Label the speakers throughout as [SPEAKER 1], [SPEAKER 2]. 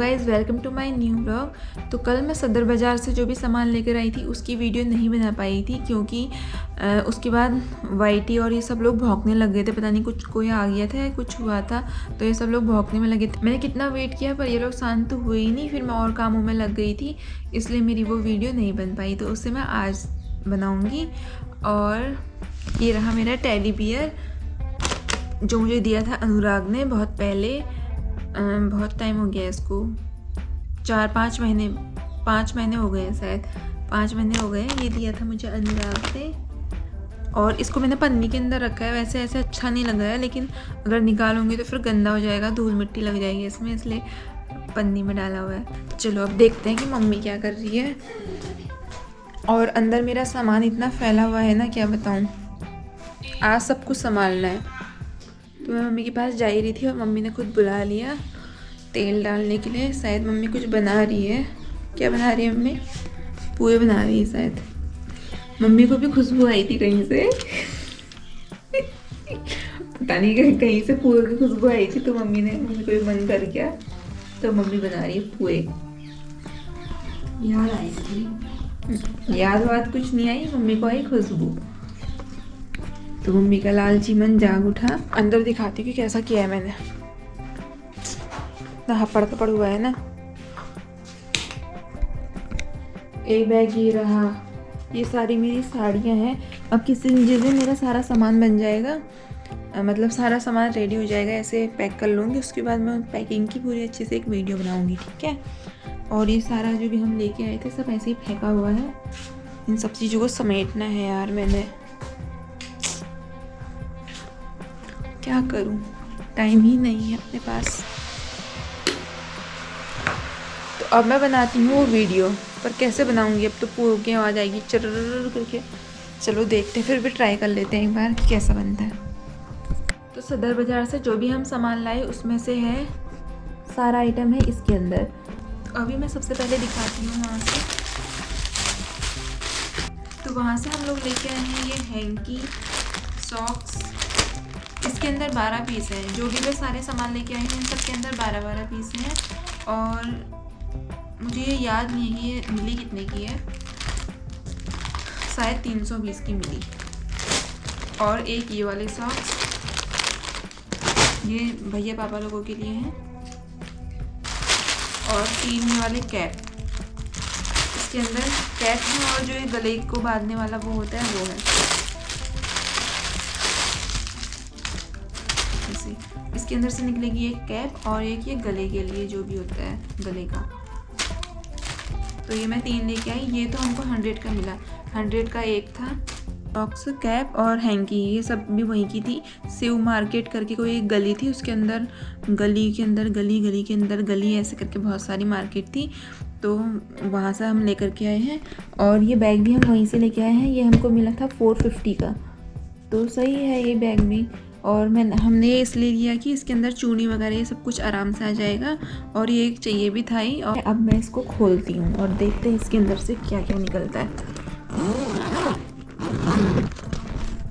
[SPEAKER 1] Guys, welcome to my new vlog. तो कल मैं सदर बाज़ार से जो भी सामान लेकर आई थी उसकी वीडियो नहीं बना पाई थी क्योंकि उसके बाद वाईटी और ये सब लोग भौंकने लग गए थे। पता नहीं कुछ कोई आ गया था या कुछ हुआ था, तो ये सब लोग भौंकने में लगे थे। मैंने कितना वेट किया पर ये लोग शांत तो हुए ही नहीं। फिर मैं और कामों में लग गई थी, इसलिए मेरी वो वीडियो नहीं बन पाई। तो उससे मैं आज बनाऊँगी। और ये रहा मेरा टेडी बियर जो मुझे दिया था अनुराग ने बहुत पहले। बहुत टाइम हो गया इसको, 5 महीने हो गए हैं, शायद 5 महीने हो गए। ये दिया था मुझे अनुराग ने और इसको मैंने पन्नी के अंदर रखा है। वैसे ऐसे अच्छा नहीं लग रहा है, लेकिन अगर निकालूंगी तो फिर गंदा हो जाएगा, धूल मिट्टी लग जाएगी इसमें, इसलिए पन्नी में डाला हुआ है। चलो अब देखते हैं कि मम्मी क्या कर रही है। और अंदर मेरा सामान इतना फैला हुआ है ना, क्या बताऊँ। आज सब कुछ संभालना है। तो मैं मम्मी के पास जा ही रही थी और मम्मी ने खुद बुला लिया तेल डालने के लिए। शायद मम्मी कुछ बना रही है। क्या बना रही है मम्मी? पुए बना रही है शायद। मम्मी को भी खुशबू आई थी कहीं से पता नहीं कहीं से पुए की खुशबू आई थी, तो मम्मी को भी मन कर गया, तो मम्मी बना रही है पुए।
[SPEAKER 2] याद आई थी?
[SPEAKER 1] याद वाद कुछ नहीं आई, मम्मी को आई खुशबू। तो मम्मी का लालची मन जाग उठा। अंदर दिखाती हूँ कि कैसा किया है मैंने। इतना हपड़ थपड़ हुआ है ना। एक बैग ये रहा, ये सारी मेरी साड़ियाँ हैं। अब जिस दिन मेरा सारा सामान बन जाएगा, मतलब सारा सामान रेडी हो जाएगा, ऐसे पैक कर लूँगी। उसके बाद मैं पैकिंग की पूरी अच्छे से एक वीडियो बनाऊँगी, ठीक है। और ये सारा जो भी हम लेके आए थे सब ऐसे ही फेंका हुआ है। इन सब चीज़ों को समेटना है यार मैंने। क्या करूं, टाइम ही नहीं है अपने पास। तो अब मैं बनाती हूँ वो वीडियो, पर कैसे बनाऊंगी अब तो पूरे की आवाज़ आएगी चर्र करके। चलो देखते हैं, फिर भी ट्राई कर लेते हैं एक बार कि कैसा बनता है। तो सदर बाज़ार से जो भी हम सामान लाए उसमें से है, सारा आइटम है इसके अंदर। तो अभी मैं सबसे पहले दिखाती हूँ वहाँ से। तो वहाँ से हम लोग लेके आए हैं ये हैंकी, सॉक्स। इसके अंदर 12 पीस हैं। जो भी मैं सारे सामान लेके आई हूँ इन सब के अंदर 12 पीस हैं। और मुझे ये याद नहीं है कि ये मिली कितने की है, शायद 320 की मिली। और एक ये वाले सॉक्स, ये भैया पापा लोगों के लिए हैं। और 3 ये वाले कैप, इसके अंदर कैप है और जो ये गले को बांधने वाला वो होता है वो है। इसके अंदर से निकलेगी एक कैप और एक ये गले के लिए जो भी होता है गले का। तो ये मैं 3 लेके आई। ये तो हमको 100 का मिला, 100 का एक था। बॉक्स, कैप और हैंकी ये सब भी वहीं की थी। शिव मार्केट करके कोई एक गली थी, उसके अंदर गली के अंदर गली के अंदर गली ऐसे करके बहुत सारी मार्केट थी। तो वहाँ से हम लेकर के आए हैं। और ये बैग भी हम वहीं से लेके आए हैं। ये हमको मिला था 450 का, तो सही है ये बैग भी। और हमने ये इसलिए लिया कि इसके अंदर चूड़ी वगैरह ये सब कुछ आराम से आ जाएगा। और ये एक चाहिए भी था ही। और अब मैं इसको खोलती हूँ और देखते हैं इसके अंदर से क्या क्या निकलता है।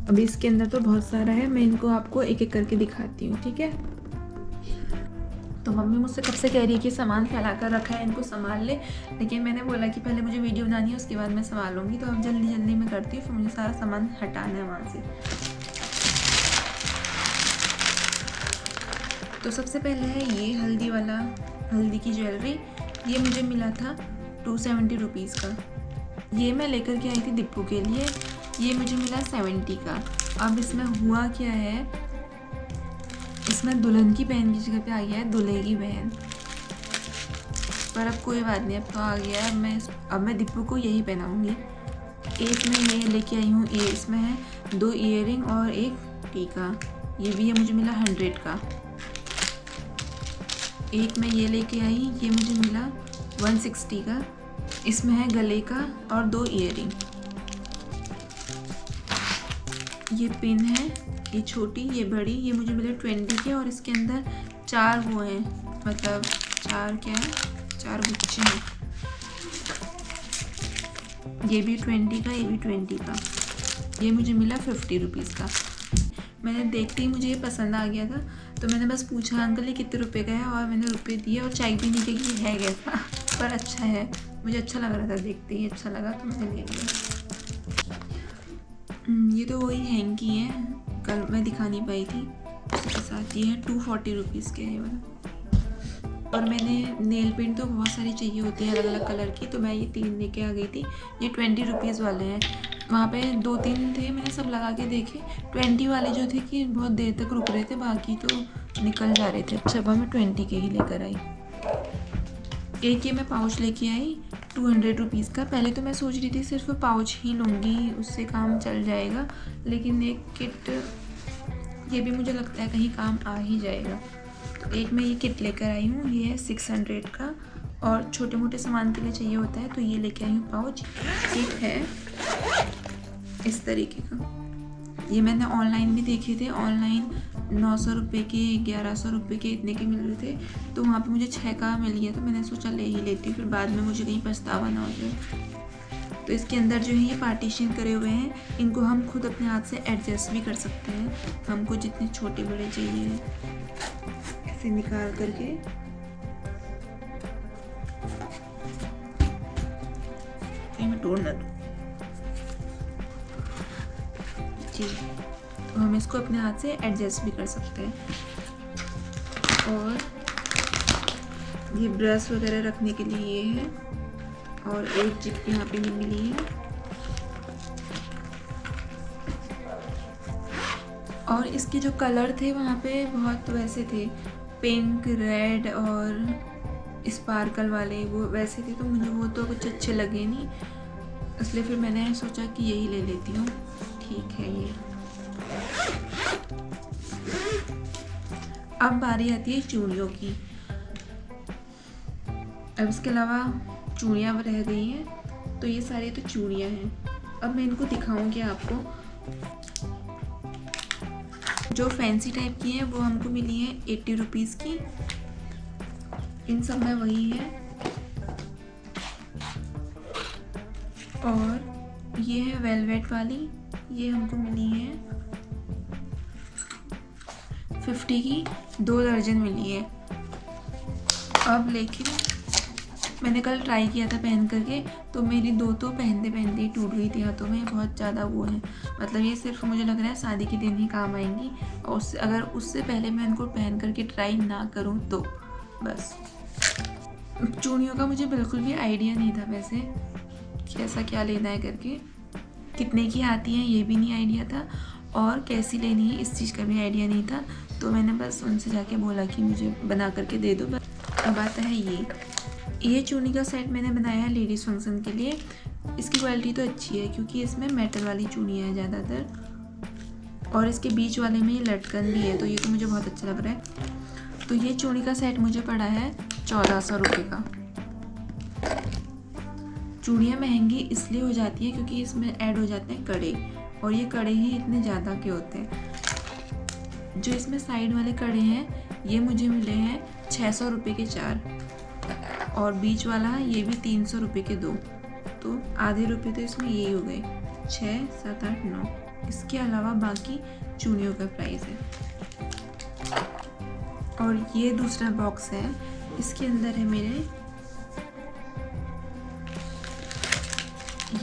[SPEAKER 1] अभी इसके अंदर तो बहुत सारा है, मैं इनको आपको एक एक करके दिखाती हूँ, ठीक है। तो मम्मी मुझसे कब से कह रही है कि सामान फैला कर रखा है, इनको संभाल ले, लेकिन मैंने बोला कि पहले मुझे वीडियो बनानी है उसके बाद मैं संभालूंगी। तो अब जल्दी जल्दी मैं करती हूँ, फिर मुझे सारा सामान हटाना है वहाँ से। तो सबसे पहले है ये हल्दी वाला, हल्दी की ज्वेलरी। ये मुझे मिला था 270 रुपीज़ का। ये मैं लेकर के आई थी दीपू के लिए। ये मुझे मिला 70 का। अब इसमें हुआ क्या है, इसमें दुल्हन की बहन की जगह पे आ गया है दूल्हे की बहन। पर अब कोई बात नहीं, अब तो आ गया है। अब मैं दीपू को यही पहनाऊँगी। एक मैं ये लेके आई हूँ, ये इसमें है 2 ईयरिंग और एक टीका। ये भी है मुझे मिला 100 का। एक मैं ये लेके आई, ये मुझे मिला 160 का। इसमें है गले का और 2 ईयरिंग। ये पिन है, ये छोटी ये बड़ी, ये मुझे मिले 20 के। और इसके अंदर 4 वो हैं, मतलब 4 क्या है, 4 गुच्छे हैं। ये भी 20 का, ये भी 20 का। ये मुझे मिला 50 रुपीज़ का। मैंने देखते ही मुझे ये पसंद आ गया था, तो मैंने बस पूछा अंकल ये कितने रुपए का है, और मैंने रुपए दिए और चेक भी नहीं किया कि है कैसा पर अच्छा है, मुझे अच्छा लग रहा था, देखते ही अच्छा लगा तो मैंने ले लिया। ये तो वही हैंकी है, कल मैं दिखा नहीं पाई थी, उसके साथ ये है 240 रुपीज़ के है वाला। और मैंने नेल पेंट तो बहुत सारी चाहिए होती है अलग अलग कलर की, तो मैं ये 3 लेके आ गई थी। ये 20 रुपीज़ वाले हैं, वहाँ पे 2-3 थे, मैंने सब लगा के देखे। 20 वाले जो थे कि बहुत देर तक रुक रहे थे, बाकी तो निकल जा रहे थे। अच्छा मैं 20 के ही लेकर आई। एक ये मैं पाउच लेके आई 200 रुपीज़ का। पहले तो मैं सोच रही थी सिर्फ पाउच ही लूँगी, उससे काम चल जाएगा, लेकिन एक किट ये भी मुझे लगता है कहीं काम आ ही जाएगा। तो एक मैं ये किट लेकर आई हूँ, ये है 600 का, और छोटे मोटे सामान के लिए चाहिए होता है, तो ये लेके आई हूँ पाउच। एक है इस तरीके का, ये मैंने ऑनलाइन भी देखे थे, ऑनलाइन 900 रुपये के 1100 रुपये के इतने के मिल रहे थे, तो वहाँ पे मुझे 6 का मिल गया, तो मैंने सोचा ले ही लेती हूँ, फिर बाद में मुझे कहीं पछतावा ना हो जाए। तो इसके अंदर जो है ये पार्टीशन करे हुए हैं, इनको हम खुद अपने हाथ से एडजस्ट भी कर सकते हैं, हमको जितने छोटे बड़े चाहिए ऐसे निकाल करके। कहीं मैं तोड़ ना दूँ जी। तो हम इसको अपने हाथ से एडजस्ट भी कर सकते हैं। और ये ब्रश वगैरह रखने के लिए ये है, और एक जिप यहाँ पे भी मिली है। और इसके जो कलर थे वहाँ पे बहुत वैसे थे, पिंक, रेड और स्पार्कल वाले, वो वैसे थे, तो मुझे वो तो कुछ अच्छे लगे नहीं, इसलिए फिर मैंने सोचा कि यही ले लेती हूँ। ठीक है ये। अब बारी आती है चूड़ियों की। अब इसके अलावा चूड़ियाँ रह गई हैं, तो ये सारी तो चूड़ियाँ हैं। अब मैं इनको दिखाऊंगी आपको। जो फैंसी टाइप की है वो हमको मिली है 80 रुपीज़ की, इन सब में वही है। और ये है वेलवेट वाली, ये हमको मिली है 50 की, 2 दर्जन मिली है। अब लेकिन मैंने कल ट्राई किया था पहन करके, तो मेरी 2 तो पहनते पहनते ही टूट गई थी हाथों में, बहुत ज़्यादा वो है, मतलब ये सिर्फ मुझे लग रहा है शादी के दिन ही काम आएंगी, और अगर उससे पहले मैं इनको पहन करके ट्राई ना करूँ तो बस। चूड़ियों का मुझे बिल्कुल भी आइडिया नहीं था वैसे, कैसा क्या लेना है करके, कितने की आती हैं ये भी नहीं आइडिया था, और कैसी लेनी है इस चीज़ का भी आइडिया नहीं था, तो मैंने बस उनसे जाके बोला कि मुझे बना करके दे दो। अब आता है ये चूड़ी का सेट मैंने बनाया है लेडीज़ फंक्शन के लिए। इसकी क्वालिटी तो अच्छी है क्योंकि इसमें मेटल वाली चूड़ियाँ हैं ज़्यादातर, और इसके बीच वाले में ये लटकन भी है, तो ये तो मुझे बहुत अच्छा लग रहा है। तो ये चूड़ी का सेट मुझे पड़ा है 1400 रुपये का। चूड़ियाँ महंगी इसलिए हो जाती है क्योंकि इसमें ऐड हो जाते हैं कड़े, और ये कड़े ही इतने ज़्यादा के होते हैं। जो इसमें साइड वाले कड़े हैं ये मुझे मिले हैं 600 रुपये के 4, और बीच वाला ये भी 300 रुपये के 2, तो आधे रुपये तो इसमें यही हो गए, 6, 7, 8, 9। इसके अलावा बाकी चूड़ियों का प्राइस है। और ये दूसरा बॉक्स है, इसके अंदर है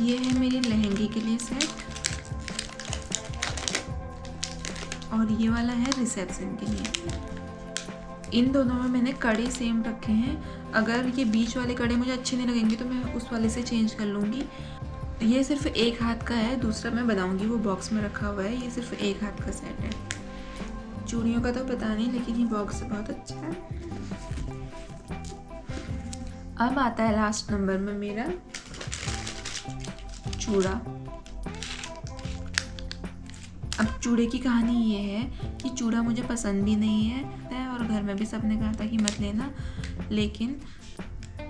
[SPEAKER 1] ये है मेरे लहंगे के लिए सेट, और ये वाला है रिसेप्शन के लिए। इन दोनों में मैंने कड़े सेम रखे हैं, अगर ये बीच वाले कड़े मुझे अच्छे नहीं लगेंगे तो मैं उस वाले से चेंज कर लूँगी। ये सिर्फ एक हाथ का है, दूसरा मैं बनाऊँगी, वो बॉक्स में रखा हुआ है। ये सिर्फ एक हाथ का सेट है। चूड़ियों का तो पता नहीं, लेकिन ये बॉक्स बहुत अच्छा है। अब आता है लास्ट नंबर में मेरा चूड़ा। अब चूड़े की कहानी ये है कि चूड़ा मुझे पसंद भी नहीं है, और घर में भी सबने कहा था कि मत लेना, लेकिन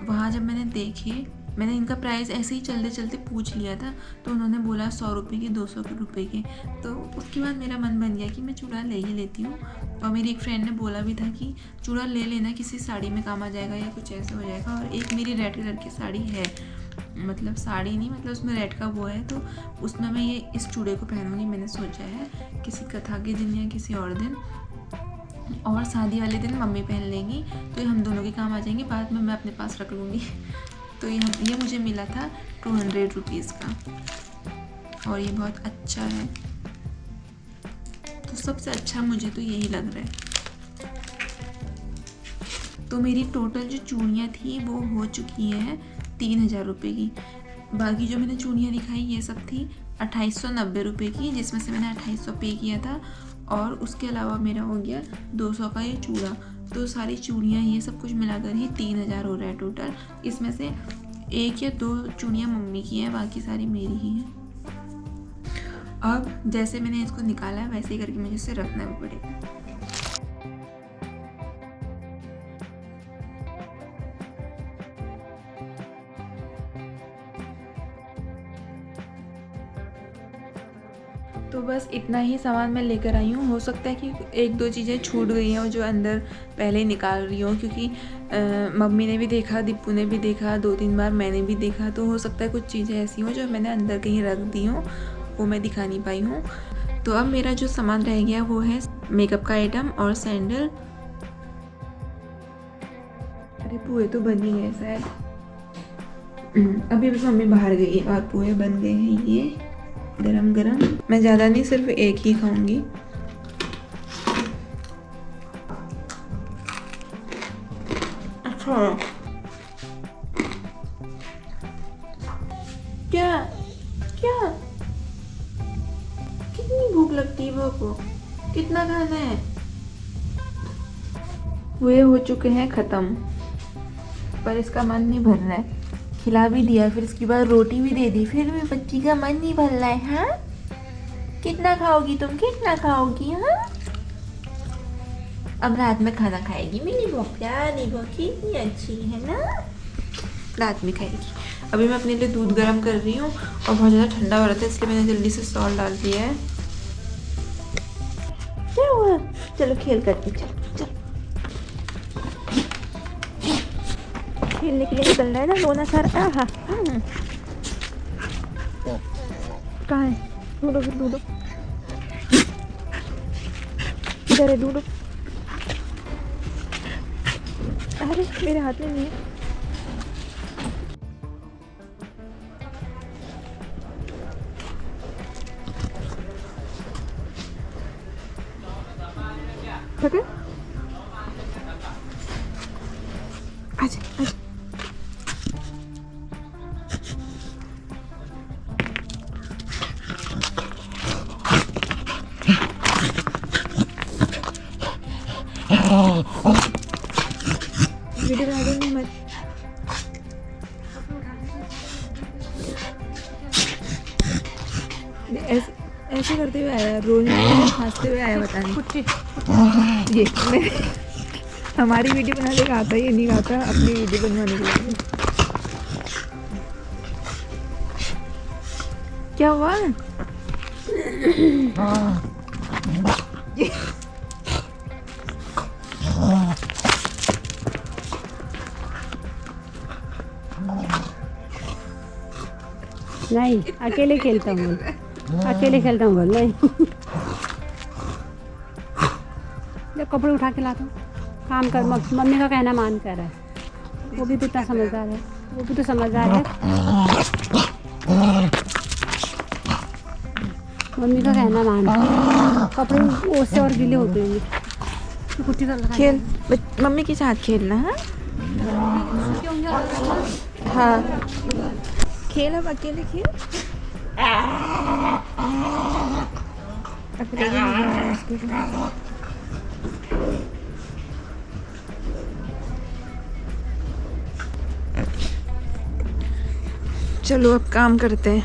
[SPEAKER 1] वहाँ जब मैंने देखे, मैंने इनका प्राइस ऐसे ही चलते चलते पूछ लिया था, तो उन्होंने बोला 100 रुपये के, 200 रुपये के, तो उसके बाद मेरा मन बन गया कि मैं चूड़ा ले ही लेती हूँ। और मेरी एक फ्रेंड ने बोला भी था कि चूड़ा ले लेना, किसी साड़ी में काम आ जाएगा या कुछ ऐसा हो जाएगा। और एक मेरी रेड कलर की साड़ी है, मतलब साड़ी नहीं, मतलब उसमें रेड का वो है, तो उसमें मैं ये इस चूड़े को पहनूंगी मैंने सोचा है, किसी कथा के दिन या किसी और दिन। और शादी वाले दिन मम्मी पहन लेंगी तो ये हम दोनों के काम आ जाएंगे, बाद में मैं अपने पास रख लूँगी। तो ये मुझे मिला था 200 रुपीज़ का और ये बहुत अच्छा है। तो सबसे अच्छा मुझे तो यही लग रहा है। तो मेरी टोटल जो चूड़ियाँ थी वो हो चुकी हैं 3000 रुपये की। बाकी जो मैंने चूड़ियाँ दिखाई ये सब थी 2890 रुपये की, जिसमें से मैंने 2800 पे किया था और उसके अलावा मेरा हो गया 200 का ये चूड़ा। तो सारी चूड़ियाँ ये सब कुछ मिलाकर ही 3000 हो रहा है टोटल। इसमें से 1 या 2 चूड़ियाँ मम्मी की हैं, बाकी सारी मेरी ही हैं। अब जैसे मैंने इसको निकाला है वैसे ही करके मुझे इसे रखना भी पड़ेगा। तो बस इतना ही सामान मैं लेकर आई हूँ। हो सकता है कि 1-2 चीज़ें छूट गई हैं जो अंदर पहले ही निकाल रही हूँ, क्योंकि मम्मी ने भी देखा, दीपू ने भी देखा, 2-3 बार मैंने भी देखा। तो हो सकता है कुछ चीज़ें ऐसी हों जो मैंने अंदर कहीं रख दी हों, वो मैं दिखा नहीं पाई हूँ। तो अब मेरा जो सामान रह गया वो है मेकअप का आइटम और सैंडल। अरे पोहे तो बन ही गए शायद। अभी मम्मी बाहर गई है और पोहे बन गए हैं ये गरम गरम। मैं ज़्यादा नहीं, सिर्फ एक ही खाऊंगी। अच्छा क्या क्या कितनी भूख लगती है वो, कितना खाना है? वे हो चुके हैं ख़त्म, पर इसका मन नहीं भर रहा है। खिला भी दिया, फिर इसके बाद रोटी भी दे दी, फिर भी बच्ची का मन नहीं भर रहा है। हाँ, कितना खाओगी तुम, कितना खाओगी? हाँ, अब रात में खाना खाएगी मेरी बहुत प्यारी बहू, कितनी अच्छी है ना, रात में खाएगी। अभी मैं अपने लिए दूध गर्म कर रही हूँ और बहुत ज़्यादा ठंडा हो रहा था इसलिए मैंने जल्दी से सॉल्ट डाल दिया है। क्या हुआ? चलो खेल करते, चलो खेलने के लिए निकल रहा है ना रोना सर। हाँ कहाँ है? ढूंढो फिर ढूंढो, इधर है, ढूंढो। अरे मेरे हाथ में नहीं है। पकड़, आजा आजा। वीडियो बना दो मत। ऐसे करते हुए आया, रोने हंसते हुए आया, बता नहीं। ये हमारी वीडियो बनाने का आता है, ये नहीं आता अपनी वीडियो बनवाने के लिए। क्या हुआ?
[SPEAKER 2] नहीं, अकेले खेलता हूँ, अकेले खेलता हूँ। बोल नहीं, जब कपड़े उठा के लाता हूँ, काम कर, मम्मी का कहना मान कर है। वो भी तो इतना समझदार है, वो भी तो समझदार है। मम्मी का कहना मान, कपड़े उससे और गीले होते हैं। तो कुछ
[SPEAKER 1] खेल, मम्मी के साथ खेलना। हाँ खेल, अब अकेले खेल। चलो अब काम करते हैं।